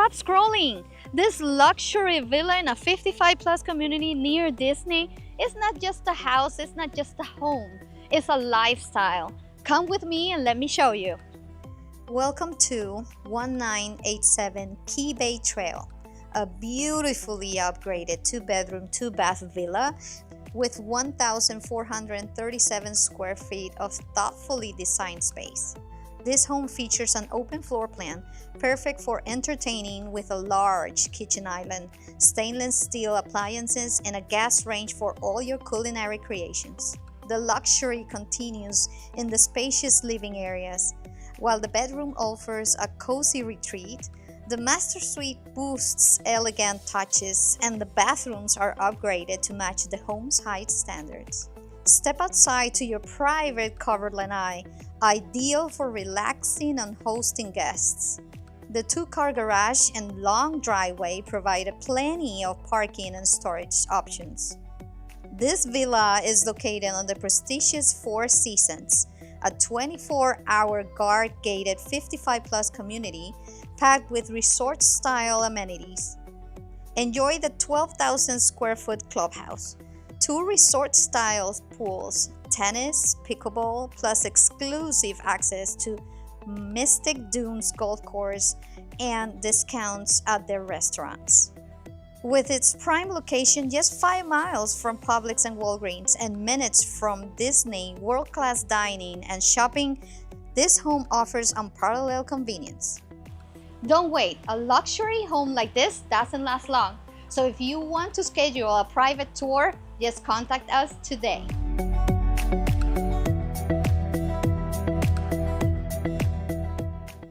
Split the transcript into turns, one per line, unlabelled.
stop scrolling. This luxury villa in a 55 plus community near Disney is not just a house, it's not just a home, it's a lifestyle. Come with me and let me show you. Welcome to 1987 Key Bay Trail, a beautifully upgraded 2-bedroom, 2-bath villa with 1,437 square feet of thoughtfully designed space. This home features an open floor plan, perfect for entertaining with a large kitchen island, stainless steel appliances, and a gas range for all your culinary creations. The luxury continues in the spacious living areas. While the bedroom offers a cozy retreat, the master suite boosts elegant touches and the bathrooms are upgraded to match the home's height standards. Step outside to your private covered lanai, ideal for relaxing and hosting guests. The 2-car garage and long driveway provide plenty of parking and storage options. This villa is located on the prestigious Four Seasons, a 24-hour guard-gated 55-plus community packed with resort-style amenities. Enjoy the 12,000-square-foot clubhouse, 2 resort-style pools, tennis, pickleball, plus exclusive access to Mystic Dunes Golf Course and discounts at their restaurants. With its prime location just 5 miles from Publix and Walgreens and minutes from Disney, world-class dining and shopping, this home offers unparalleled convenience. Don't wait, a luxury home like this doesn't last long. So if you want to schedule a private tour, just contact us today.